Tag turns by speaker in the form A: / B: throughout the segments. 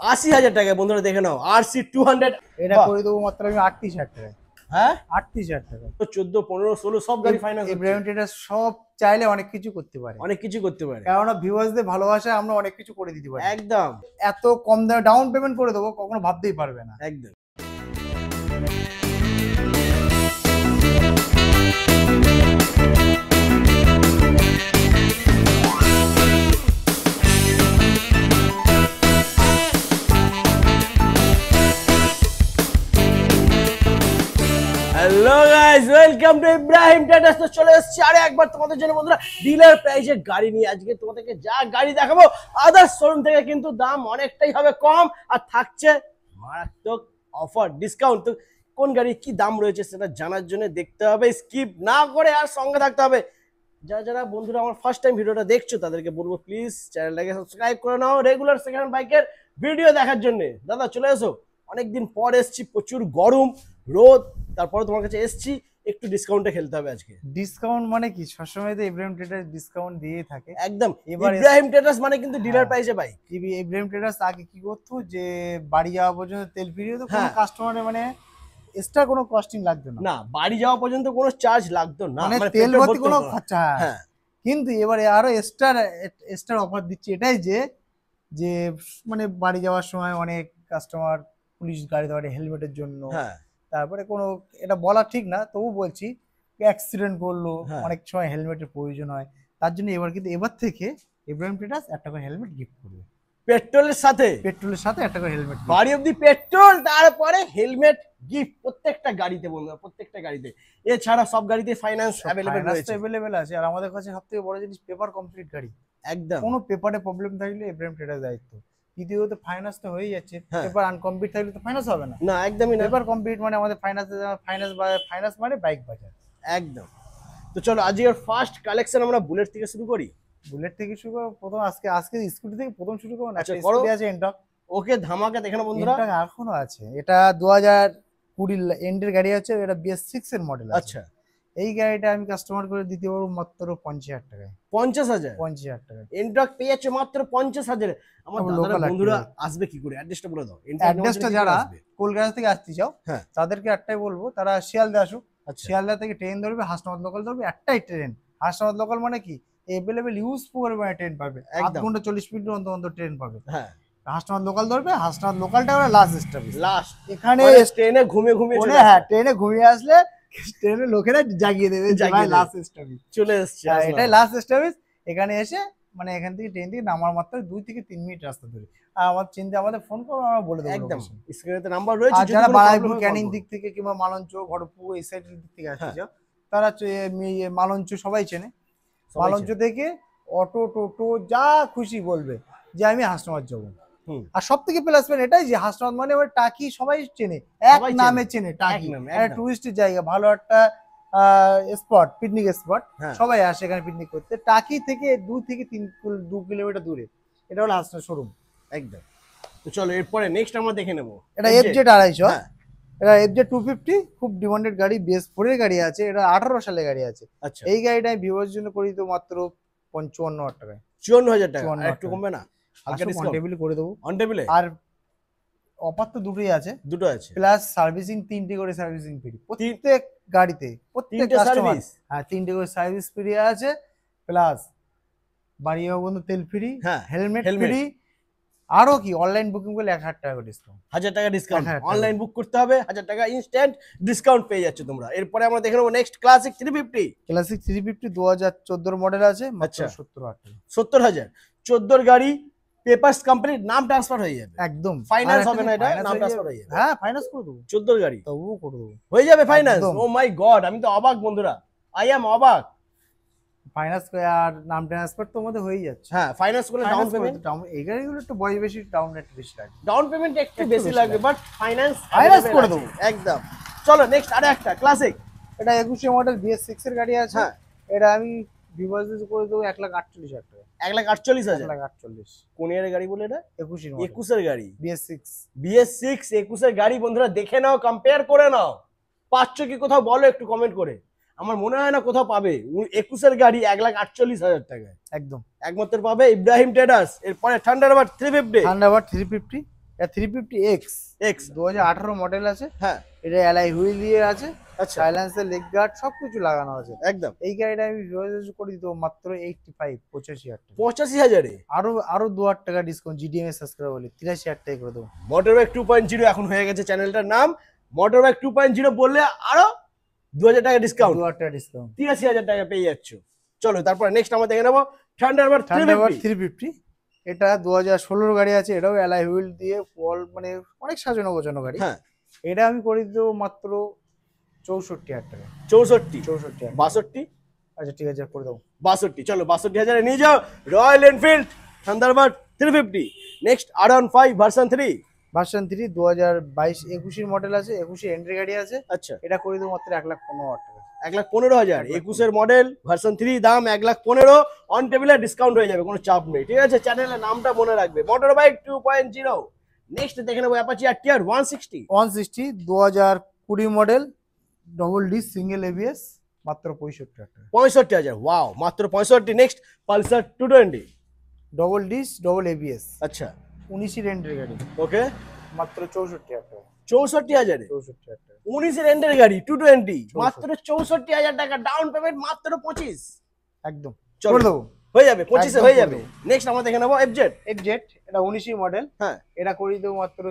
A: 80,000 টাকা বন্ধুরা দেখে নাও RC 200
B: এটা করে দেবো মাত্র আমি 38,000 টাকায়।
A: হ্যাঁ
B: 38,000 টাকা।
A: 14 15 16 সব গাড়ি ফাইন্যান্স
B: ইব্রাহিম ট্রেডার্স সব চাইলে অনেক কিছু করতে পারে,
A: অনেক কিছু করতে পারে,
B: কারণ ভিউয়ার্সদের ভালোবাসায় আমরা অনেক কিছু করে দিতে পারি।
A: একদম
B: এত কম দামে ডাউন পেমেন্ট করে দেবো কখনো ভাবতেই পারবে না।
A: একদম। Hello guys, welcome to Ibrahim traders. তো চলে এসেছি আরে একবার তোমাদের জন্য বন্ধুরা ডিলার প্রাইসে গাড়ি নিয়ে। আজকে তোমাদেরকে যা গাড়ি দেখাবো আদার্স শোরুম থেকে কিন্তু দাম অনেকটাই হবে কম, আর থাকছে মারাত্মক অফার ডিসকাউন্ট। তো কোন গাড়ি কি দাম রয়েছে সেটা জানার জন্য দেখতে হবে, স্কিপ না করে আর সঙ্গে থাকতে হবে। যারা যারা বন্ধুরা আমার ফার্স্ট টাইম ভিডিওটা দেখছো তাদেরকে বলবো প্লিজ চ্যানেলটাকে সাবস্ক্রাইব করে নাও রেগুলার সেকেন্ড হ্যান্ড বাইকের ভিডিও দেখার জন্য। দাদা চলে এসো, অনেকদিন পর এসছি, প্রচুর গরম রোদ, তারপরে তোমার কাছে এসছি, একটু ডিসকাউন্টে খেলতে হবে আজকে।
B: ডিসকাউন্ট মানে কি, সবসময় তো ইব্রাহিম ট্রেডার্স ডিসকাউন্ট দিয়ে থাকে।
A: একদম,
B: এবার
A: ইব্রাহিম ট্রেডার্স মানে কিন্তু ডিলার প্রাইসে বাইক।
B: ইব্রাহিম ট্রেডার্স আগে কি করতো, যে বাড়ি যাওয়া পর্যন্ত তেল ফিরিয়ে তো কোনো কাস্টমারের মানে এক্সট্রা কোনো কস্টিং লাগতো না,
A: না বাড়ি যাওয়া পর্যন্ত কোনো চার্জ লাগতো না,
B: মানে
A: মানে
B: তেল ভর্তি কোনো খরচা।
A: হ্যাঁ,
B: কিন্তু এবারে আরো এক্সট্রা অফার দিচ্ছে এটাই যে মানে বাড়ি যাওয়ার সময় অনেক কাস্টমার পুলিশ গাড়ি ধরে হেলমেটের জন্য।
A: হ্যাঁ
B: তারপরে কোনো, এটা বলা ঠিক না তবু বলছি, অ্যাক্সিডেন্ট করলো অনেক সময় হেলমেটের প্রয়োজন হয়, তার জন্য এবার থেকে ইব্রাহিম ট্রেডার্স একটা করে হেলমেট গিফট করবে।
A: পেট্রোলের সাথে
B: একটা করে হেলমেট,
A: বাড়ি অব্দি পেট্রোল, তারপরে হেলমেট গিফট প্রত্যেকটা গাড়িতে বন্ধুরা, প্রত্যেকটা গাড়িতে। এছাড়া সব গাড়িতে ফাইন্যান্স
B: অ্যাভেলেবেল আছে। আর আমাদের কাছে সবথেকে বড় জিনিস পেপার কমপ্লিট গাড়ি,
A: একদম
B: কোনো পেপারে প্রবলেম থাকলে ইব্রাহিম ট্রেডার্স দায়িত্ব। দ্বিতীয়ত ফাইন্যান্স তো হয়ে যাচ্ছে, পেপার আনকমপ্লিট থাকলে তো ফাইন্যান্স হবে না।
A: না একদমই না,
B: পেপার কমপ্লিট মানে আমাদের ফাইন্যান্স মানে বাইক বাজার
A: একদম। তো চলো আজকের ফার্স্ট কালেকশন আমরা বুলেট থেকে শুরু করি।
B: বুলেট থেকে শুরু করব প্রথম, আজকে স্কুটি থেকে প্রথম শুরু করব না।
A: আচ্ছা
B: স্কুটি আছে এন্টক,
A: ওকে ধামাকা দেখে না বন্ধুরা,
B: এন্টক এখনো আছে। এটা 2020 এন্ডের গাড়ি আছে, এটা BS6 এর মডেল আছে।
A: আচ্ছা
B: এই গাড়িটা আমি কাস্টমার করে দিতে পারবো মাত্র 50,000 টাকায়।
A: 50,000
B: টাকায়
A: এন্টক পেয়ে যাচ্ছে মাত্র 50,000। আমার দাদারা বন্ধুরা আসবে কি করে, অ্যাড্রেসটা বলে দাও।
B: অ্যাড্রেসটা যারা কলকাতা থেকে আসতে চাও তাদেরকে একটাই বলবো, তারা শিয়ালদা আসুক। শিয়ালদা থেকে ট্রেন ধরবে, হাসনাবাদ লোকাল ধরবে, একটাই ট্রেন। হাসনাবাদ লোকাল মানে কি, এভেলেবেল ইউজ পরিমাণে ট্রেন পাবে, 1 ঘন্টা 40 মিনিট অন্তর ট্রেন পাবে। হ্যাঁ, হাসনাবাদ লোকাল ধরবে, হাসনাবাদ লোকালটা হলো লাস্ট স্টপেজ। এখানে
A: ট্রেনে ঘুমিয়ে
B: হ্যাঁ, ট্রেনে ঘুমিয়ে আসলে ট্রেনের লোকেরা জাগিয়ে দেবে লাস্ট স্টপেজ
A: চলে এসেছে।
B: এটাই লাস্ট স্টপেজ। এখানে এসে মানে এখান থেকে ট্রেন থেকে নামার মাত্র 2 থেকে 3 মিনিট রাস্তা ধরে। আর আমার চিন্তা, আমাদের ফোন করো, আমরা বলে দেবো
A: একদম। স্ক্রিনেতে নাম্বার রয়েছে,
B: আর যারা বারাইপুর ক্যানিং দিক থেকে কিংবা মালঞ্চ ঘড়পুর এই সাইডের দিক থেকে আসছে যাও, তারা মালঞ্চ সবাই চেনে। মালঞ্চ থেকে অটো টোটো যা খুশি বলবে যে আমি হাসনাবাদ যাবো। আর সব থেকে প্লাস পয়েন্ট এটাই যে হাসনাবাদ মানে টাকি সবাই চেনে, এক নামে চেনে। টাকি একটা টুরিস্টের জায়গা, ভালো একটা স্পট, পিকনিক স্পট, সবাই আসে এখানে পিকনিক করতে। টাকি থেকে 2 থেকে 2 কিলোমিটার দূরে এটা হলো হাসনাবাদ শোরুম।
A: একদম। তো চলো এরপরে নেক্সট আমরা দেখে নেব।
B: এটা FZ 250, এটা FZ 250 খুব ডিমান্ডেড গাড়ি, BS4 এর গাড়ি আছে। এটা 18 সালের গাড়ি আছে।
A: আচ্ছা,
B: এই গাড়িটা আমি ভিউয়ার্স জন্য করি তো মাত্র 55,000 টাকায়।
A: 54,000 টাকা, একটু কমবে না?
B: হালকা ডিসকাউন্ট টেবিল করে দেবো,
A: অন টেবিলে।
B: আর অফার তো দুটোই আছে, প্লাস সার্ভিসিং 3টে করে সার্ভিসিং ফ্রি প্রত্যেক গাড়িতে, প্রত্যেক কাস্টমার। হ্যাঁ, 3টে করে সার্ভিস ফ্রি আছে, প্লাস বাড়ি যাওয়া বন্ধু তেল ফ্রি, হেলমেট ফ্রি। আরো কি, অনলাইন বুকিং করলে 1,000 টাকা করে ডিসকাউন্ট,
A: 1,000 টাকা ডিসকাউন্ট। অনলাইন বুক করতে হবে, 1,000 টাকা ইনস্ট্যান্ট ডিসকাউন্ট পেয়ে যাচ্ছে তোমরা। এরপরে আমরা দেখে নেব নেক্সট ক্লাসিক 350।
B: ক্লাসিক 350 2014 মডেল আছে, মাত্র 70,000 টাকা।
A: 70,000 14 গাড়ি, পেপারস কমপ্লিট, নাম ট্রান্সফার হয়ে যাবে
B: একদম।
A: ফাইনান্স হবে না, এটা নাম ট্রান্সফার হয়ে যাবে।
B: হ্যাঁ, ফাইনান্স করে দেবো।
A: 14 গাড়ি
B: তবুও করে দেবো,
A: হয়ে যাবে ফাইনান্স। ও মাই গড, আমি তো অবাক বন্ধুরা, আই এম অবাক।
B: ফাইনান্স করে আর নাম ট্রান্সফার তো আমাদের হয়ে যাচ্ছে।
A: হ্যাঁ, ফাইনান্স করে ডাউন পেমেন্ট,
B: এই গাড়িগুলো একটু বয়স বেশি, ডাউন রেট বেশি লাগে,
A: ডাউন পেমেন্ট একটু বেশি লাগবে, বাট ফাইনান্স
B: করে দেবো
A: একদম। চলো নেক্সট আরে একটা ক্লাসিক,
B: এটা 21 মডেল BS6 এর গাড়ি আছে। হ্যাঁ, এটা আমি ভিউয়ার্স করে দেবো 1,48,000 টাকা।
A: 1,48,000
B: 1,48,000
A: কোন ইয়ারের গাড়ি বলে এটা?
B: 21
A: এর গাড়ি,
B: BS6
A: 21 এর গাড়ি বন্ধুরা দেখে নাও, কম্পেয়ার করে নাও। পাচ্ছ কি কোথাও বলো একটু কমেন্ট করে, আমার মনে হয় না কোথাও পাবে। 21 এর গাড়ি 1,48,000 টাকায়
B: একদম
A: একমাত্র পাবে ইব্রাহিম ট্রেডার্স। এরপরে থান্ডারবার্ড 350।
B: থান্ডারবার্ড 350 এটা 350 এক্স
A: এক্স
B: 2018 মডেল আছে।
A: হ্যাঁ
B: এটা অ্যালাই হুইল দিয়ে আছে,
A: আচ্ছা
B: সাইলেন্সার, লেগ গার্ড সবকিছু লাগানো আছে।
A: একদম
B: এই গাড়িটা আমি করে দিত মাত্র 85 টাকা।
A: 85,000-এ
B: আরো 2,000 টাকা ডিসকাউন্ট জিডিএম এর সাবস্ক্রাইবার বলি 83,000 টাকা করে দেবো।
A: মোটর বাইক 2.0 এখন হয়ে গেছে চ্যানেলটার নাম। মোটর বাইক 2.0 বললে আরো 2,000 টাকা ডিসকাউন্ট,
B: 2,000 টাকা ডিসকাউন্ট,
A: 83,000 টাকা পেয়ে যাচ্ছ। চলো তারপরে নেক্সট আমরা দেখে নেবো থান্ডারবার্ড 350।
B: এটা 2016 গাড়ি আছে, এটাও অ্যালাই হুইল দিয়ে মানে অনেক সাজানো গোছানো গাড়ি।
A: হ্যাঁ
B: এটা আমি করে দেবো মাত্র 64,000 টাকা।
A: 64 62
B: আচ্ছা ঠিক আছে করে দেবো
A: 62। চলো 62,000-এ নিয়ে যাও royal Enfield Thunderbird 350। Next R15 version 3।
B: Version 3 2022-21 model আছে, 21 এন্ট্রি গাড়ি আছে।
A: আচ্ছা
B: এটা করে দেবো মাত্র 1,15,000 টাকা।
A: 1,15,000 21-এর মডেল ভার্সন 3 দাম 1,15,000। অন টেবিলে ডিসকাউন্ট হয়ে যাবে, কোনো চাপ নেই, ঠিক আছে? চ্যানেলের নামটা মনে রাখবে মোটর বাইক 2.0। নেক্সট দেখে নেবো Apache RTR 160।
B: 2020 model, double D single ABS, মাত্র 65,000 টাকা।
A: 65,000, ওয়াও মাত্র 65। Next Pulsar 220।
B: Double disc double ABS,
A: আচ্ছা
B: 19 এন্ট্রি গাড়ি,
A: ওকে
B: মাত্র 64,000 টাকা।
A: 64,000-এ
B: 64,000 টাকা
A: 19-এর এন্ডের গাড়ি 220 মাত্র 64,000 টাকা, ডাউন পেমেন্ট মাত্র 25।
B: একদম
A: চলো
B: করে দেবো,
A: হয়ে যাবে 25-এ
B: একদম
A: হয়ে
B: করে
A: যাবে। নেক্সট আমরা দেখে নেবো এফজেড।
B: এফজেড। এটা 19 মডেল,
A: হ্যাঁ
B: এটা করে দেবো মাত্র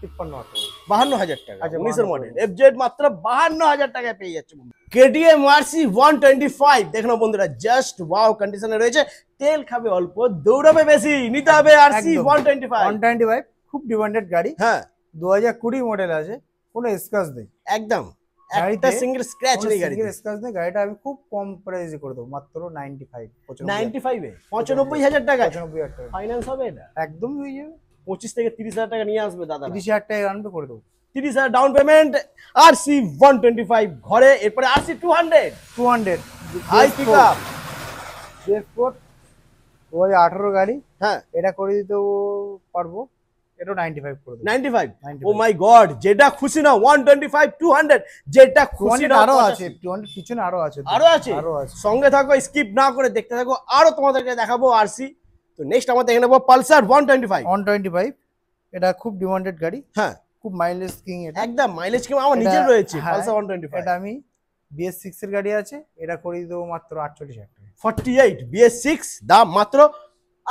B: 53,000 টাকা।
A: 52,000 টাকা।
B: আচ্ছা,
A: 19-এর
B: 52,000
A: মডেল এফজেড মাত্র 52,000 টাকায় পেয়ে যাচ্ছে। কেটিএম আরসি 125 দেখো না বন্ধুরা, জাস্ট ওয়াও কন্ডিশনে রয়েছে। তেল খাবে অল্প, দৌড়াবে বেশি, নিতে হবে আরসি
B: একদম।
A: 125।
B: 125 খুব ডিমান্ডেড গাড়ি,
A: হ্যাঁ
B: 2020 মডেল আছে, কোনো স্ক্র্যাচ নেই
A: একদম, একটা
B: গাড়িতে,
A: সিঙ্গেল স্ক্র্যাচ নেই গাড়িতে।
B: সিঙ্গেল স্ক্র্যাচ নেই। গাড়িটা আমি খুব কম প্রাইসে করে দেবো মাত্র 95
A: 95-এ 95,000 টাকা
B: 95,000 টাকা।
A: ফাইন্যান্স হবে এটা?
B: একদম হয়ে যাবে,
A: 25 থেকে 30,000 টাকা নিয়ে আসবে দাদা।
B: 30,000 টাকা আনবে করে দেবো।
A: 30,000 ডাউন পেমেন্ট, আরসি 125 ঘরে। এরপরে আরসি 200
B: 200
A: হাই পিকআপ
B: স্পোর্ট 2018 গাড়ি,
A: হ্যাঁ
B: এটা করে দিতে পারবো, এটা 95 করে দেবো।
A: 95।
B: 95
A: ও মাই গড, যেটা খুশি না 125 200, যেটা খুশি
B: 200
A: না
B: আরো
A: 85
B: আছে, 200 পিছনে আরো আছে,
A: আরো আছে।
B: আরো আছে।
A: সঙ্গে থাকো, স্কিপ না করে দেখতে থাকো, আরো তোমাদেরকে দেখাবো আরসি। তো নেক্সট আমরা দেখে নেবো পালসার 125।
B: 125 এটা খুব ডিমান্ডেড গাড়ি,
A: হ্যাঁ
B: খুব মাইলেজ কিং। এটা
A: একদম মাইলেজ কি আমার নিজের
B: এটা-
A: রয়েছে
B: হ্যাঁ,
A: পালসার 125।
B: এটা আমি BS6 এর গাড়ি আছে, এটা করে দেবো মাত্র 48,000 টাকা।
A: 48 BS6 দাম মাত্র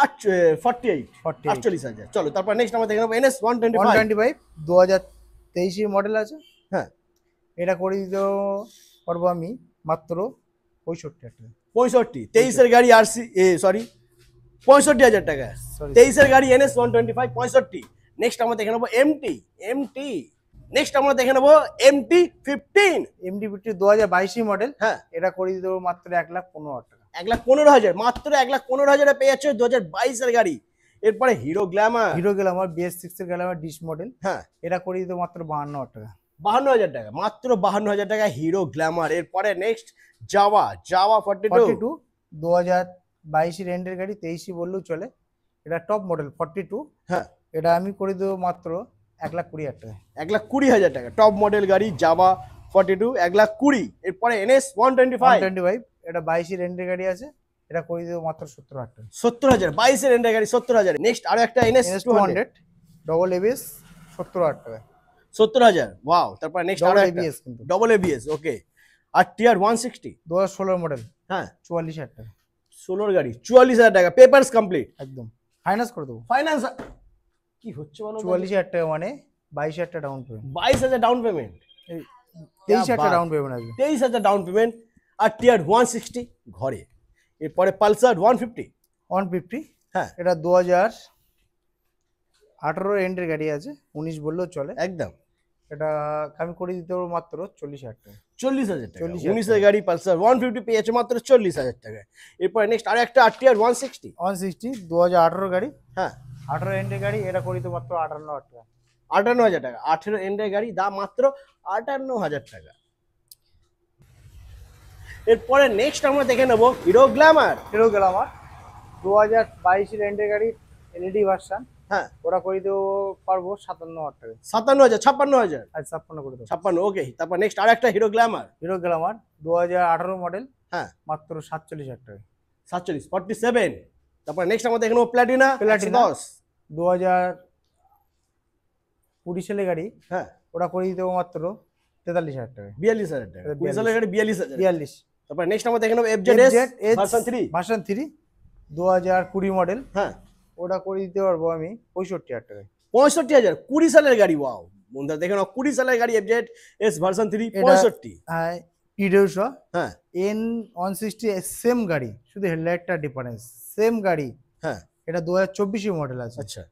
A: 48
B: 48
A: 48,000। চলো তারপর নেক্সট আমরা দেখে নেবো NS 125।
B: 125 2023 মডেল আছে,
A: হ্যাঁ
B: এটা করে দিতে পারবো আমি মাত্র 65,000 টাকা।
A: 65 23-এর গাড়ি আরসি সরি 65,000 টাকা।
B: Sorry,
A: 23-এর গাড়ি NS 125 65। নেক্সট আমরা দেখে নেবো এমটি। নেক্সট আমরা দেখে নেবো MT 15।
B: MD-50 2022 মডেল,
A: হ্যাঁ
B: এটা করে দিতে মাত্র 1,15,000 টাকা।
A: 1,15,000 মাত্র 1,15,000-এ পেয়ে যাচ্ছে 2022-এর গাড়ি। এরপরে hero Glamour.
B: Hero Glamour BS6 এর গ্ল্যামার ডিস মডেল,
A: হ্যাঁ
B: এটা করে দিতে মাত্র 52,000 টাকা।
A: 52,000 টাকা, মাত্র 52,000 টাকা হিরো গ্ল্যামার। এরপরে নেক্সট জাভা 42।
B: 2022 রেন্টের গাড়ি, 23 বললেও চলে, এটা টপ মডেল 42।
A: হ্যাঁ
B: এটা আমি করে দেবো মাত্র 1,20,000 টাকা।
A: 1,20,000 টাকা টপ মডেল গাড়ি জাভা 42 1,20,000। এরপরে NS 125
B: 125 এটা 22 রেন্টের গাড়ি আছে, এটা করে দেবো মাত্র 70,000 টাকা।
A: 70,000 22-এর এন্ডার গাড়ি 70,000। নেক্সট আরো একটা NS 200
B: ডবল এবিএস 70,000 টাকা।
A: 70,000, ওয়াও। তারপর নেক্সট আরো
B: ডবল
A: একটা
B: এবিএস কিন্তু
A: ডবল ABS, ওকে। আর টিআর 160,
B: 2016 মডেল,
A: হ্যাঁ
B: 44,000 টাকা
A: 16-এর গাড়ি 44,000 টাকা, পেপারস কমপ্লিট,
B: একদম ফাইন্যান্স করে দেবো।
A: ফাইন্যান্স কি হচ্ছে বলো?
B: 44,000 টাকা মানে 22,000 টাকা ডাউন পেমেন্ট,
A: 22,000 ডাউন পেমেন্ট,
B: 23,000 টাকা
A: বাত।
B: ডাউন পেমেন্ট আসবে।
A: 23,000 ডাউন পেমেন্ট আর টিআর 160 ঘরে। এরপরে পালসার 150,
B: 150
A: হ্যাঁ
B: এটা 2018 এন্ডের গাড়ি আছে, 19 বললেও চলে,
A: একদম
B: এটা আমি করে দিতে পারবো মাত্র 40,000 টাকা।
A: 40,000 টাকা।
B: 40,000
A: 19-এর গাড়ি পালসার 150 পেয়ে যাচ্ছে মাত্র 40,000 টাকায়। এরপরে নেক্সট আরো একটা টিআর 160,
B: 160 2018 গাড়ি,
A: হ্যাঁ
B: 18 এন্ডের গাড়ি, এটা করে দিতে মাত্র 58,000 টাকা।
A: 58,000 টাকা। 18 এন্ডের গাড়ি দাম মাত্র 58,000 টাকা। এরপরে নেক্সট আমরা দেখে নেবো হিরো গ্ল্যামার,
B: হিরো গ্ল্যামার 2022 এন্ডের গাড়ি, এলইডি ভার্সন,
A: হ্যাঁ
B: ওরা করে দিতে পারবো 57,000 টাকা।
A: 57,000 56,000
B: আজ 56 করে দেবো।
A: 56, ওকে। তারপর নেক্সট আর একটা hero Glamour,
B: hero Glamour 2018 model,
A: হ্যাঁ
B: মাত্র 47,000 টাকা।
A: 47 47। তারপর নেক্সট আমরা দেখে নেবো প্ল্যাটিনা
B: প্ল্যাটিনা
A: 110,
B: 2000 20 সালের গাড়ি,
A: হ্যাঁ
B: ওটা করে দিতে হবে মাত্র 43,000 টাকায়।
A: 42,000 টাকা, 20 সালের গাড়ি 42,000।
B: 42।
A: তারপর নেক্সট আমরা দেখে নেবো FZS ভার্সন 3।
B: ভার্সন 3 2020 মডেল,
A: হ্যাঁ
B: ওটা করে দিতে পারবো আমি 65,000 টাকায়।
A: 65,000, 20 সালের গাড়ি। ওয়াও বন্ধুরা দেখে নাও, 20 সালের গাড়ি FZS ভার্সন 3 65।
B: হ্যাঁ পিডিওশো
A: হ্যাঁ
B: N160 সেম গাড়ি, শুধু হেডলাইটটা ডিফারেন্স, সেম গাড়ি।
A: হ্যাঁ
B: এটা 2024 মডেল আছে,
A: আচ্ছা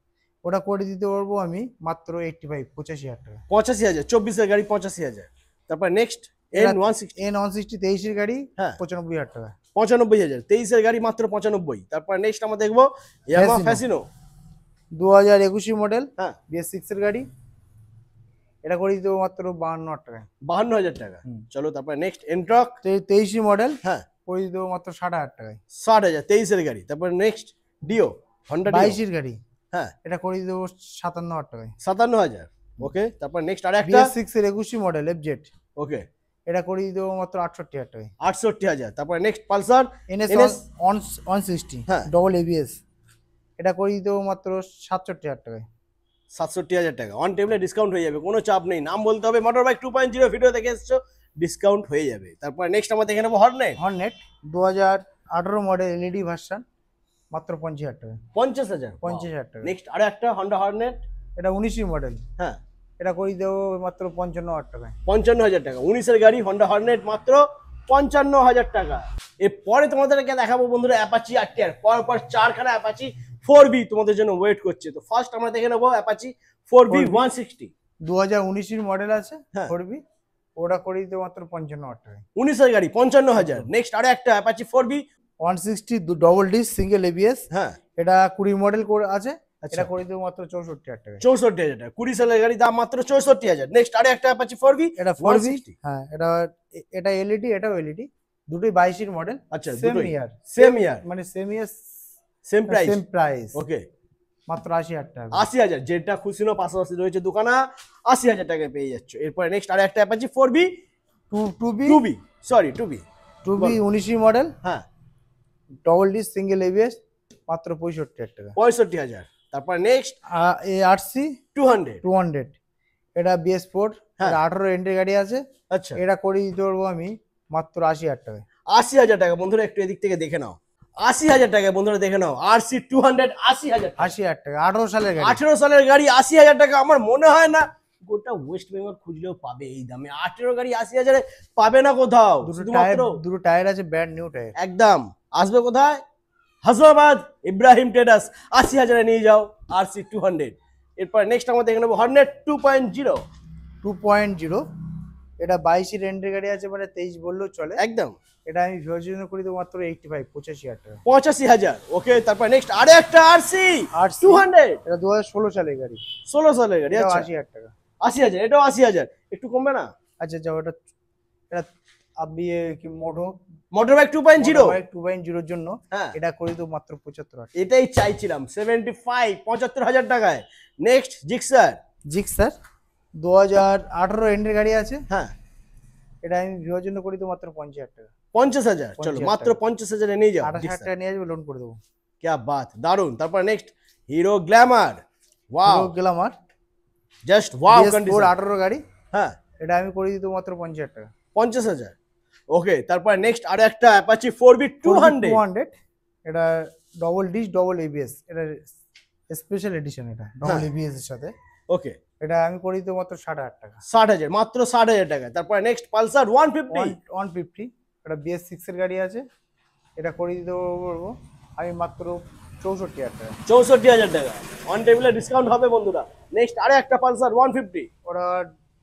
B: ওটা করে দিতে পারবো আমি মাত্র 85,000 টাকা।
A: 85,000, 24 এর গাড়ি 85,000। তারপর নেক্সট N160
B: N160 23 গাড়ি
A: হ্যাঁ
B: 95,000 টাকা।
A: 95,000, 23 এর গাড়ি মাত্র 95। তারপর নেক্সট আমরা দেখবো ইয়ামাহা ফ্যাসিনো
B: 2021 মডেল,
A: হ্যাঁ
B: BS6 এর গাড়ি, এটা করে দিতে হবে মাত্র 52,000 টাকায়।
A: 52,000 টাকা। চলো তারপর নেক্সট এন্ট্রক
B: 23 মডেল,
A: হ্যাঁ
B: করে দিতে হবে মাত্র 60,000 টাকায়।
A: 60,000, 23 এর গাড়ি। তারপর নেক্সট ডিও হন্ডা
B: 22 এর গাড়ি,
A: হ্যাঁ
B: এটা করে দিতে হবে 57,000 টাকায়।
A: 57,000। ওকে তারপর নেক্সট আর একটা
B: BS6 এর 21 মডেল FZ,
A: ওকে
B: এটা করে দিতে হবে মাত্র 68,000 টাকায়।
A: 68,000। তারপর নেক্সট পালসার
B: NS 160
A: হ্যাঁ
B: ডবল ABS, এটা করে দিতে হবে মাত্র 67,000 টাকায়।
A: 67,000 টাকা। অন টেবিলে ডিসকাউন্ট হয়ে যাবে, কোনো চাপ নেই, নাম বলতে হবে মোটর বাইক 2.0 ভিডিও দেখে এসছো, ডিসকাউন্ট হয়ে যাবে। তারপর নেক্সট আমরা দেখে নেবো Hornet
B: Hornet 2018 model LED version, মাত্র 50,000 টাকা।
A: 50,000।
B: 50,000 টাকা।
A: নেক্সট আর একটা হন্ডা হর্নেট
B: এটা 19 মডেল,
A: হ্যাঁ
B: এটা করে দিতে হবে মাত্র 55,000 টাকায়।
A: 55,000 টাকা। 19 এর গাড়ি হন্ডা হর্নেট মাত্র 55,000 টাকা। এরপরে তোমাদেরকে দেখাবো বন্ধুরা অ্যাপাচি RTR, পরপর 4খানা অ্যাপাচি 4B তোমাদের জন্য ওয়েট করছে। তো ফার্স্ট আমরা দেখে নেবো অ্যাপাচি 4B 160
B: 2019 মডেল আছে,
A: হ্যাঁ
B: 4B, ওটা করে দিতে মাত্র 55,000 টাকায়।
A: 19 এর গাড়ি 55,000। নেক্সট আরো একটা Apache 4B
B: 160 double disc single ABS,
A: হ্যাঁ
B: এটা 20 মডেল করে আছে,
A: আচ্ছা।
B: এটা করে দিতে মাত্র 64,000 টাকায়।
A: 64,000 টাকা। 20 সালের গাড়ি, দাম মাত্র 64,000। নেক্সট আরো একটা অ্যাপাচি 4B
B: এটা 4B,
A: 160
B: হ্যাঁ এটা LED, এটাও LED, দুটোই 22 মডেল।
A: আচ্ছা
B: সেম
A: দুটোই
B: ইয়ার,
A: সেম ইয়ার,
B: মানে same year,
A: same price.
B: Same price,
A: okay
B: মাত্র 80,000 টাকা।
A: 80,000, যেটা খুশিনো পাশাপাশি রয়েছে দোকানা, 80,000 টাকায় পেয়ে যাচ্ছ। এরপরে নেক্সট আর একটা Apache 4B 2B, sorry 2B
B: 19 model,
A: হ্যাঁ
B: ডবল ডিস সিঙ্গেল ABS, মাত্র 65,000 টাকা।
A: 65,000। তারপর নেক্সট
B: RC
A: 200
B: 200, এটা BS4,
A: হ্যাঁ।
B: এটা 18 এন্ট্রি গাড়ি আছে,
A: আচ্ছা
B: এটা করে দিতে পারবো আমি মাত্র 80,000 টাকায়।
A: 80,000 টাকা। বন্ধুরা একটু এদিক থেকে দেখে নাও, 80,000 টাকায় বন্ধুরা দেখে নাও। RC 200 80,000 টাকা।
B: 80,000 টাকা, 18 সালের গাড়ি।
A: 18 সালের গাড়ি 80,000 টাকা। আমার মনে হয় না গোটা ওয়েস্ট বেঙ্গল খুঁজলেও পাবে এই দামে। 18 গাড়ি 80,000-এ পাবে না কোথাও।
B: দুটো টায়ার আছে, ব্র্যান্ড নিউ টায়ার।
A: একদম আসবে কোথায়? হাসনাবাদ ইব্রাহিম ট্রেডার্স। 80,000-এ নিয়ে যাও RC 200। এরপর নেক্সট আমরা দেখে নেবো হর্নেট 2.0
B: 2.0, এটা 22 এন্ট্রি গাড়ি আছে, মানে 23 বললেও চলে।
A: একদম।
B: এটা আমি ভিউয়ারদের করে দেবো মাত্র 85,000 টাকা।
A: 85,000। ওকে তারপর নেক্সট আরে একটা RC 200,
B: এটা 2016 সালের গাড়ি,
A: 16 সালের গাড়ি।
B: এটা
A: আচ্ছা
B: 80,000 টাকা।
A: 80,000, এটাও 80,000, একটু কমবে না?
B: আচ্ছা যাও, এটা আপনি কি
A: মোটর বাইক 2.0
B: 2.0 জন্য
A: হ্যাঁ
B: এটা করে দেবো মাত্র 75,000 টাকা।
A: এটাই চাইছিলাম, 75,000 টাকায়। নেক্সট
B: জিক্সার 2018 এন্ডের গাড়ি আছে,
A: হ্যাঁ
B: এটা আমি ভিউয়ার জন্য করে দেবো মাত্র 50,000 টাকা।
A: 50,000। চলো
B: 50,000
A: মাত্র 50,000-এ নিয়ে যাও।
B: 28,000 টাকা নিয়ে আসবে, লোন করে দেবো।
A: क्या बात, দারুন। তারপর next hero Glamour, wow
B: Glamour
A: just wow
B: BS4
A: condition.
B: 18 গাড়ি,
A: হ্যাঁ
B: এটা আমি করে দিতে মাত্র 50,000 টাকা।
A: 50,000। ওকে তারপর নেক্সট আর একটা অ্যাপাচি 4B 200,
B: এটা ডবল ডিশ ডবল ABS, এটা স্পেশাল এডিশন, এটা ডবল ABS এর সাথে।
A: ওকে
B: এটা আমি করে দিতে মাত্র 60,000 টাকা।
A: 60,000, মাত্র 60,000 টাকা। তারপর নেক্সট পালসার 150,
B: 150, এটা BS6 এর গাড়ি আছে, এটা করে দিতে পারবো আমি মাত্র 64,000 টাকা।
A: 64,000 টাকা। অন টেবিলে ডিসকাউন্ট হবে বন্ধুরা। নেক্সট আরে একটা পালসার 150,
B: ওটা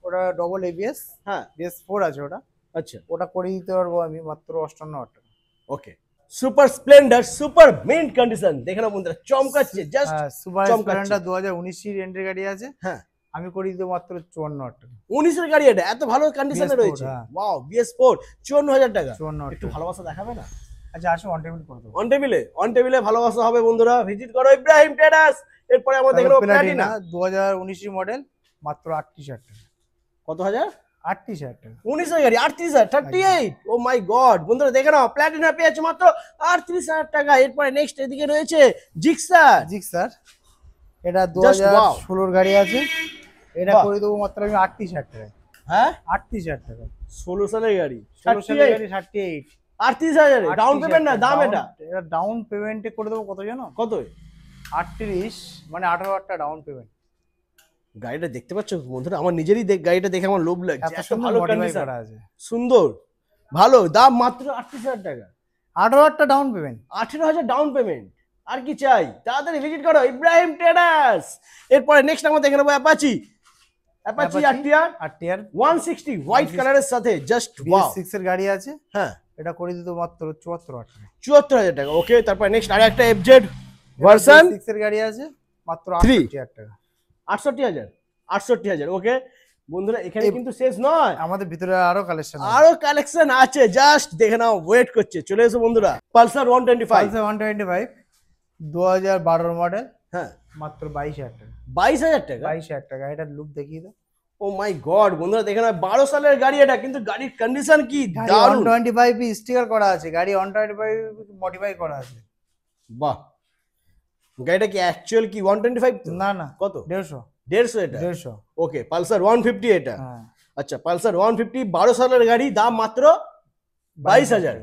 B: ওটা ডবল ABS,
A: হ্যাঁ
B: BS4 আছে ওটা,
A: আচ্ছা
B: ওটা করে দিতে পারবো আমি মাত্র 58,000 টাকা।
A: ওকে super Splendor super mint condition, দেখে নাও বন্ধুরা, চমকাচ্ছে জাস্ট
B: সুপার
A: চমকাচ্ছে।
B: স্প্লেন্ডার 2019 এর এন্ট্রি গাড়ি আছে,
A: হ্যাঁ
B: আমি করে দিতে মাত্র 54,000 টাকা।
A: 19 এর গাড়ি, এটা এত ভালো কন্ডিশনে
B: BS4,
A: রয়েছে।
B: হ্যাঁ।
A: ওয়াও BS4 54,000 টাকা।
B: 54,000
A: একটু
B: টাকা।
A: ভালোবাসা দেখাবে না?
B: আচ্ছা আসো অন টেবিল করে দেবো।
A: অন টেবিলে ভালোবাসা হবে বন্ধুরা। ভিজিট করো ইব্রাহিম ট্রেডার্স। এরপরে আমরা দেখব প্লাটিনা
B: 2019 মডেল, মাত্র 38,000 টাকা।
A: কত হাজার?
B: 38,000 টাকা।
A: 19 এর গাড়ি 38,000, 38। ও মাই গড বন্ধুরা দেখে নাও, প্লাটিনা পেয়েছে মাত্র 38,000 টাকা। এরপরে নেক্সট এদিকে রয়েছে জিক্সার,
B: জিক্সার, এটা
A: Just wow.
B: 2016 গাড়ি আছে, এটা
A: বাহ।
B: করে দেবো মাত্র আমি 38,000 টাকায়।
A: হ্যাঁ
B: 38,000 টাকায়।
A: 16 সালের গাড়ি
B: 16 সালের গাড়ি 38।
A: 38,000 ডাউন পেমেন্ট না দাম এটা
B: এটা ডাউন পেমেন্টে করে দেবো কত জানো?
A: কত?
B: 38 মানে 18,000 টাকা ডাউন পেমেন্ট।
A: গাড়িটা দেখতে পাচ্ছ বন্ধুরা, আমার নিজেরই গাড়িটা দেখে আমার লোভ লাগছে,
B: এত
A: এত
B: সুন্দর
A: ভালো
B: মডিফাই
A: কন্ডিশন,
B: করা আছে।
A: সুন্দর, ভালো দাম মাত্র 38,000 টাকা,
B: 18,000 টাকা ডাউন পেমেন্ট।
A: 18,000 ডাউন পেমেন্ট, আর কি চাই? তাড়াতাড়ি ভিজিট করো ইব্রাহিম ট্রেডার্স। এরপরে নেক্সট আমরা দেখে নেবো অ্যাপাচি আরটিআর
B: 8
A: 160 হোয়াইট কালারের সাথে, জাস্ট ওয়াও।
B: BS6 এর গাড়ি আছে।
A: হ্যাঁ
B: এটা করে দিতে মাত্র 74,000 টাকা।
A: 74,000 টাকা। ওকে, তারপর নেক্সট আর একটা এফজেড ভার্সন
B: 6 এর গাড়ি আছে মাত্র
A: 3
B: 68,000 টাকা।
A: 68,000 ওকে বন্ধুরা, এখানে কিন্তু শেষ নয়,
B: আমাদের ভিতরে আরো কালেকশন আছে।
A: আরো কালেকশন আছে, জাস্ট দেখে নাও, ওয়েট করছে, চলে এসো বন্ধুরা। পালসার 125
B: পালসার 125 2012 মডেল,
A: হ্যাঁ
B: মাত্র 22,000 টাকা।
A: 22,000 টাকা।
B: 22,000 টাকা। এটা লুক দেখিয়ে দাও।
A: ও মাই গড বন্ধুরা, দেখে নাও 12 সালের গাড়ি এটা, কিন্তু গাড়ির কন্ডিশন কি
B: গাড়ি
A: দারুণ।
B: 125 স্টিকার করা আছে, গাড়ি 125 মডিফাই করা আছে।
A: বাহ, গাড়িটা কি অ্যাকচুয়াল কি 125?
B: না না,
A: কত?
B: 150
A: 150 এটা।
B: 150।
A: ওকে, পালসার 150 এটা।
B: হ্যাঁ,
A: আচ্ছা, পালসার 150 12 সালের গাড়ি, দাম মাত্র 22,000।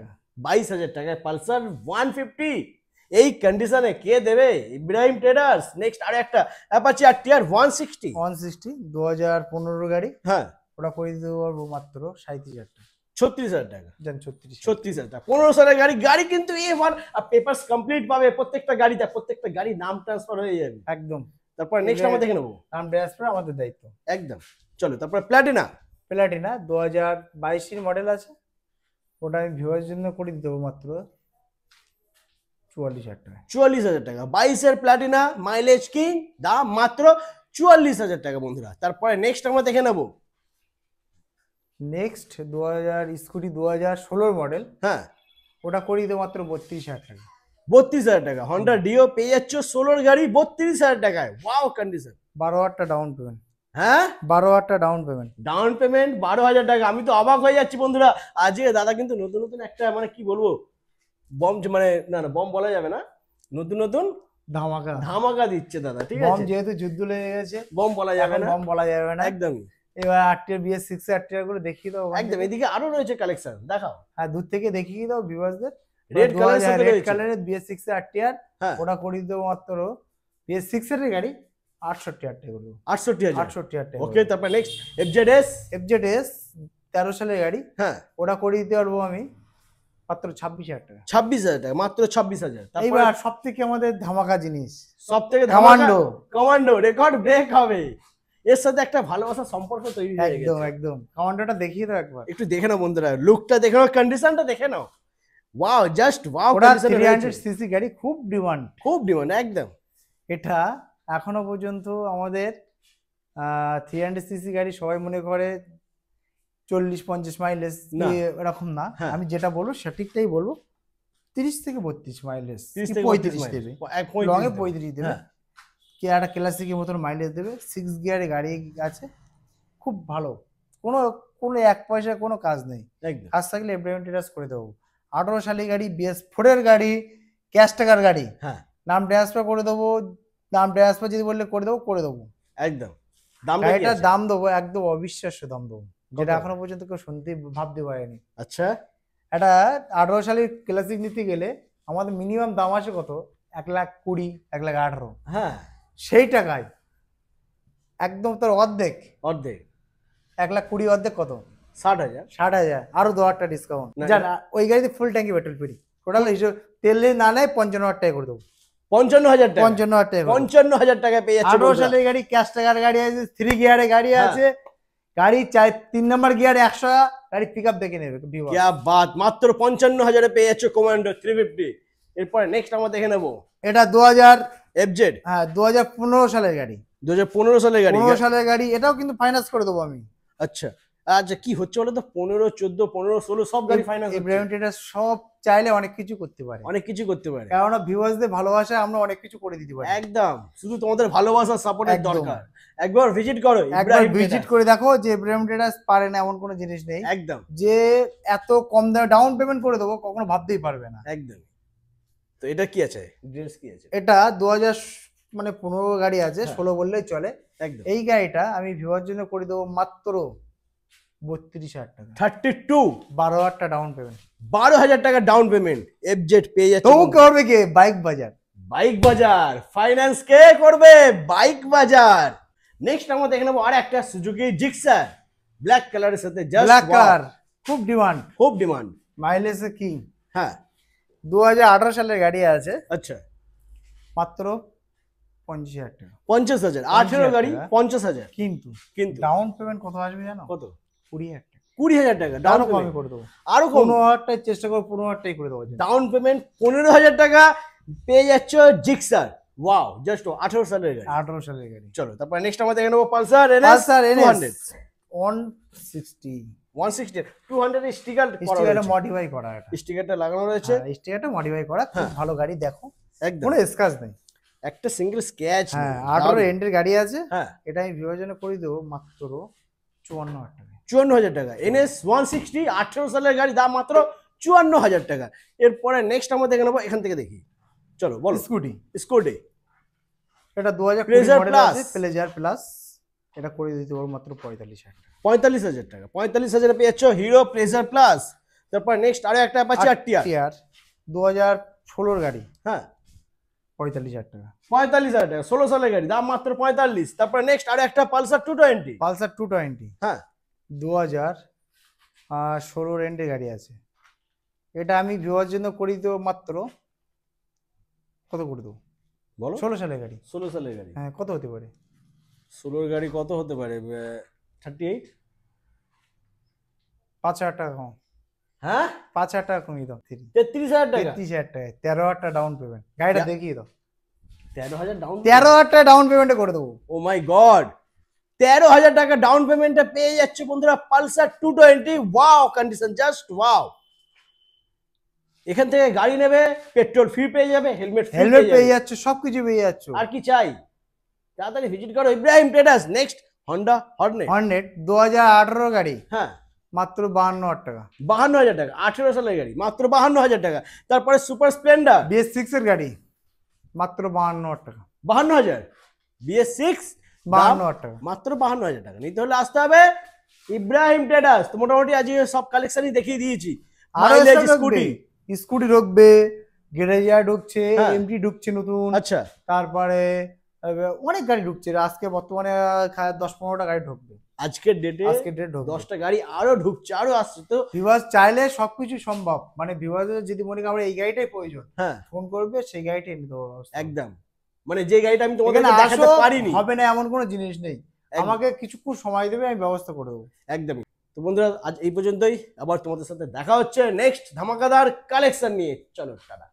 A: 22,000 টাকায় পালসার 150, এই কন্ডিশনে কে দেবে? ইব্রাহিম ট্রেডার্স। নেক্সট আর একটা অ্যাপাচি আরটিআর 160
B: 160 2015 গাড়ি।
A: হ্যাঁ,
B: ওটা করে দিতে পারবো মাত্র 37,000 টাকা।
A: 36,000 টাকা।
B: জান 36।
A: 36,000 টাকা। 15 সালের গাড়ি, গাড়ি কিন্তু A1 পেপারস কমপ্লিট পাবে প্রত্যেকটা গাড়িতে, প্রত্যেকটা গাড়ি নাম ট্রান্সফার হয়ে যাবে।
B: একদম।
A: তারপর নেক্সট আমরা দেখে নেবো।
B: নাম ট্রান্সফার আমাদের দায়িত্ব।
A: একদম, চলো তারপর প্ল্যাটিনা
B: প্লাটিনা 2022 এর মডেল আছে। ওটা আমি ভিউয়ার জন্য করে দিতে পারবো মাত্র 44,000 টাকা।
A: 44,000 টাকা। 22 এর প্ল্যাটিনা, মাইলেজ কিং, দাম মাত্র 44,000 টাকা বন্ধুরা। তারপরে নেক্সট আমরা দেখে নেবো।
B: নেক্সট 2000 স্কুটি 2016 মডেল,
A: হ্যাঁ,
B: ওটা করে দিতে মাত্র 32,000 টাকা।
A: 32,000 টাকা। হন্ডা ডিও পেয়ে যাচ্ছ 16 গাড়ি 32,000 টাকায়। Wow condition.
B: 12,000 টাকা ডাউন পেমেন্ট।
A: হ্যাঁ,
B: 12,000 টাকা ডাউন পেমেন্ট।
A: ডাউন পেমেন্ট 12,000 টাকা। আমি তো অবাক হয়ে যাচ্ছি বন্ধুরা, আজকে দাদা কিন্তু নতুন নতুন একটা মানে কি বলবো, বম, মানে না না বম বলা যাবে না, নতুন নতুন
B: ধামাকা
A: ধামাকা দিচ্ছে দাদা, ঠিক
B: বম,
A: আছে?
B: যেহেতু যুদ্ধ লেগে গেছে
A: বম বলা যাবে
B: এখন
A: না,
B: বম বলা যাবে না।
A: একদমই
B: এবার আরটিআর BS6 আরটিআর গুলো দেখিয়ে দাও ওখান
A: একদম।
B: থেকে।
A: এদিকে আরো রয়েছে কালেকশন, দেখাও।
B: হ্যাঁ, দূর থেকে দেখিয়ে দাও ভিউয়ারদের।
A: রেড কালারের সাথে
B: রেড
A: রয়েছে।
B: কালারের BS6 আরটিআর,
A: হ্যাঁ,
B: ওটা করে দিতে মাত্র BS6 এর গাড়ি 68,000 টাকা করবো।
A: 68,000।
B: 68,000 টাকা।
A: ওকে, তারপর নেক্সট এফজেডএস।
B: FZS 13 সালের গাড়ি,
A: হ্যাঁ,
B: ওটা করে দিতে পারবো আমি মাত্র 26,000 টাকা।
A: 26,000 টাকা, মাত্র 26,000। তারপর
B: এইবার সব থেকে আমাদের ধামাকা জিনিস,
A: সব থেকে
B: কমান্ডো।
A: কমান্ডো রেকর্ড ব্রেক হবে, এর সাথে একটা ভালোবাসার সম্পর্ক তৈরি হয়ে গেছে।
B: একদম একদম। কমান্ডোটা দেখিয়ে দাও একবার।
A: একটু দেখে নাও বন্ধুরা, লুকটা দেখে নাও, কন্ডিশনটা দেখে নাও। ওয়াও, জাস্ট ওয়াও
B: ওটা
A: কন্ডিশনে
B: 300 সিসি গাড়ি, খুব ডিমান্ড।
A: খুব ডিমান্ড একদম।
B: এটা এখনো পর্যন্ত আমাদের 300 সিসি গাড়ি সবাই মনে করে 40-50 মাইলেজ
A: না।
B: এরকম না।
A: হ্যাঁ।
B: আমি যেটা বলবো সঠিকটাই বলবো, 30 থেকে 32 মাইলেজ,
A: 30 থেকে
B: 35
A: মাইল।
B: দেবে।
A: 35
B: লং এ
A: দেবে।
B: 35 দেবে।
A: হ্যাঁ।
B: কি একটা ক্লাসিকের মতন মাইলেজ দেবে। 6 গিয়ারে গাড়ি আছে, খুব ভালো। কোনো কোনো এক পয়সা কোনো কাজ নেই।
A: একদম
B: কাজ থাকলে ইব্রাহিম ট্রেডার্স করে দেবো। 18 সালের গাড়ি, BS4 এর গাড়ি, ক্যাশ টাকার গাড়ি,
A: হ্যাঁ
B: নাম ট্রান্সফার করে দেবো। নাম ট্রান্সফার যদি বললে করে দেবো, করে দেবো।
A: একদম। দামটা কি
B: গাড়িটার
A: আছে?
B: দাম দেবো একদম অবিশ্বাস্য দাম দেবো, যেটা
A: কত?
B: এখনো পর্যন্ত কেউ শুনতে ভাবতে পারেনি।
A: আচ্ছা,
B: এটা 18 সালের ক্লাসিক নিতে গেলে আমাদের মিনিমাম দাম আছে কত, 1,20,000, 1,18,000।
A: হ্যাঁ,
B: সেই টাকায় একদম তার অর্ধেক,
A: অর্ধেক
B: 1,20,000 অর্ধেক কত,
A: 60,000।
B: 60,000, আরো 2,000 ডিসকাউন্ট।
A: না,
B: জান ওই গাড়িতে ফুল ট্যাঙ্কি পেট্রোল ফ্রি। টোটাল হিসেবে তেল না নেয় 55,000 টাকা করে দেবো।
A: 55,000 টাকা।
B: 55,000 টাকা করে দেবো।
A: 55,000 টাকায় পেয়ে যাচ্ছে
B: 18 সালের গাড়ি, ক্যাশ টাকার গাড়ি আছে, 3 গিয়ারে গাড়ি
A: হ্যাঁ।
B: আছে, গাড়ি 3 নম্বর গিয়ারে 100, গাড়ি পিক আপ দেখে নেবে viewers।
A: क्या बात, মাত্র 55,000 পেয়ে যাচ্ছে কমান্ডো 350। এরপরে নেক্সট আমরা দেখে নেব
B: এটা 2000,
A: এফজেড।
B: হ্যাঁ 2015 সালের গাড়ি।
A: 2015 সালের গাড়ি।
B: 15 সালের গাড়ি, এটাও কিন্তু ফাইন্যান্স করে দেবো আমি।
A: আচ্ছা আচ্ছা, কি হচ্ছে বলো তো, 15, 14, 15, 16 সব গাড়ি ফাইন্যান্স।
B: ইব্রাহিম ট্রেডার্স সব চাইলে অনেক কিছু করতে পারে,
A: অনেক কিছু করতে পারে।
B: কেননা ভিউয়ার্সদের ভালোবাসায় আমরা অনেক কিছু করে দিতে পারি।
A: একদম, শুধু তোমাদের ভালোবাসা সাপোর্টের
B: একদম।
A: দরকার। একবার ভিজিট করো
B: একবার
A: ইব্রাহিম
B: ভিজিট
A: ট্রেডার্স।
B: করে দেখো যে ইব্রাহিম ট্রেডার্স পারে না এমন কোনো জিনিস নেই,
A: একদম
B: যে এত কম দামে ডাউন পেমেন্ট করে দেবো কখনো ভাবতেই পারবে না।
A: একদম। তো এটা কি আছে, ড্রেস কি আছে?
B: এটা 2000 মানে 15 গাড়ি আছে,
A: হ্যাঁ।
B: 16 বললেই চলে।
A: একদম।
B: এই গাড়িটা আমি ভিউয়ার জন্য করে দেবো মাত্র 32,000 টাকা,
A: 32,
B: 12,000 ডাউন পেমেন্ট।
A: 12,000 টাকা ডাউন পেমেন্ট, এফজেড পেয়ে যাচ্ছে।
B: তবু করবে কে? বাইক বাজার।
A: বাইক বাজার ফাইন্যান্স কে করবে? বাইক বাজার। নেক্সট আমরা দেখে নেবো আর একটা সুজুকি জিক্সার, ব্ল্যাক কালারের সাথে, জাস্ট
B: ব্ল্যাক কালার, খুব ডিমান্ড,
A: খুব ডিমান্ড।
B: Mileage king.
A: হ্যাঁ
B: 2018 সালের গাড়ি আছে,
A: আচ্ছা,
B: মাত্র 50,000 টাকা।
A: 50,000, 18 গাড়ি,
B: টাকা।
A: 50,000।
B: কিন্তু
A: কিন্তু
B: ডাউন পেমেন্ট কত আসবে জানো?
A: কত?
B: 20,000 টাকা।
A: 20,000 টাকা ডাউন
B: আরো কমে
A: পেমেন্ট,
B: করে দেবো,
A: আরো কম।
B: 15,000 টাই চেষ্টা করো, 15,000 টাই করে দেবো।
A: ডাউন পেমেন্ট 15,000 টাকা পেয়ে যাচ্ছ জিক্সার। ওয়াও, জাস্ট 18 সালের গাড়ি।
B: 18 সালের গাড়ি।
A: চলো তারপর নেক্সট আমরা দেখে নেবো Pulsar
B: Pulsar
A: NS
B: NS 160,
A: 160, 200 sticker
B: স্টিকারটা মডিফাই করা, এটা
A: স্টিকারটা লাগানো রয়েছে।
B: স্টিকারটা মডিফাই করা, খুব ভালো গাড়ি। দেখো
A: একদম,
B: কোনো স্ক্র্যাচ নেই,
A: একটা সিঙ্গেল স্ক্র্যাচ।
B: হ্যাঁ 18 এন্ডের গাড়ি আছে।
A: হ্যাঁ
B: এটা আমি ভিউয়ার জন্য করে দেবো মাত্র 54,000 টাকা।
A: 54,000 টাকা। এনএস 160, 18 সালের গাড়ি, দাম মাত্র 54,000 টাকা। এরপরে নেক্সট আমরা দেখে নেবো, এখান থেকে দেখি। চলো বলো।
B: স্কুটি,
A: স্কুটি,
B: এটা 2020
A: Pleasure
B: মডেল
A: Plus।
B: আছে, প্লেজার প্লাস। এটা করে দিতে পারবো মাত্র 45,000 টাকা।
A: 45,000 টাকা। 45,000 পেয়ে যাচ্ছ হিরো প্লেজার প্লাস। তারপর নেক্সট আরো একটা অ্যাপাচি আরটিআর,
B: 2016 গাড়ি,
A: হ্যাঁ
B: 45,000 টাকা।
A: 45,000 টাকা, 16 সালের গাড়ি, দাম মাত্র 45। তারপর নেক্সট আরো একটা পালসার 220,
B: পালসার 220,
A: হ্যাঁ
B: 2016 এন্ডের গাড়ি আছে। এটা আমি ভিউয়ার জন্য করে দেবো মাত্র, কত করে দেবো?
A: বলো।
B: 16 সালের গাড়ি।
A: 16 সালের গাড়ি,
B: হ্যাঁ কত হতে পারে?
A: 16 গাড়ি কত হতে পারে? 38।
B: 5,000 টাকা কম,
A: হ্যাঁ
B: 5,000 টাকা কমিয়ে দাও।
A: 33,000 টাকা।
B: 33,000 টাকা, 13,000 টাকা ডাউন পেমেন্ট। গাড়িটা
A: যা-
B: দেখিয়ে দাও।
A: 13,000 ডাউন।
B: 13,000 টাকা ডাউন পেমেন্টে করে দেবো।
A: ও মাই গড, 13,000 টাকা ডাউন পেমেন্টে পেয়ে যাচ্ছে বন্ধুরা Pulsar 220। Wow condition, just wow. এখান থেকে গাড়ি নেবে, পেট্রোল ফ্রি পেয়ে যাবে, হেলমেট
B: হেলমেট পেয়ে যাচ্ছ, সবকিছু পেয়ে যাচ্ছ।
A: আর কি চাই? তাড়াতাড়ি ভিজিট করো Ibrahim traders. Next Honda Hornet,
B: Hornet 2018 গাড়ি,
A: হ্যাঁ
B: মাত্র 52,000 টাকা।
A: 52,000 টাকা। 18 সালের গাড়ি, মাত্র 52,000 টাকা। তারপরে সুপার স্প্লেন্ডার
B: BS6 এর গাড়ি, মাত্র 52,000 টাকা।
A: 52,000। BS6
B: 52,000 টাকা।
A: মাত্র 52,000 টাকা। নিতে হলে আসতে হবে ইব্রাহিম ট্রেডার্স। তো মোটামুটি আজকে সব কালেকশনই দেখিয়ে দিয়েছি। মাইলেজ স্কুটি,
B: স্কুটি ঢুকবে, গ্যারেজিয়া ঢুকছে,
A: হ্যাঁ।
B: এমটি ঢুকছে নতুন,
A: আচ্ছা
B: তারপরে অনেক গাড়ি ঢুকছে। আজকে বর্তমানে 10-15টা গাড়ি ঢুকবে,
A: আজকের ডেটে
B: আজকে ডেট ঢুকবে।
A: 10টা গাড়ি আরো ঢুকছে, আরো আসছে। তো
B: ভিউয়ার্স চাইলে সবকিছু সম্ভব, মানে ভিউয়ার্সদের যদি মনে করেন আমার এই গাড়িটাই প্রয়োজন,
A: হ্যাঁ
B: ফোন করবে, সেই গাড়িটাই এনে দেবো।
A: একদম, মানে যে গাড়িটা আমি তোমাদের
B: এখানে
A: দেখাতে
B: আসো,
A: পারিনি,
B: হবে না এমন কোনো জিনিস নেই।
A: একদম।
B: আমাকে কিছুক্ষণ সময় দেবে, আমি ব্যবস্থা করে দেবো।
A: একদমই। তো বন্ধুরা আজ এই পর্যন্তই, আবার তোমাদের সাথে দেখা হচ্ছে নেক্সট ধামাকাদার কালেকশন নিয়ে। চলো টাটা।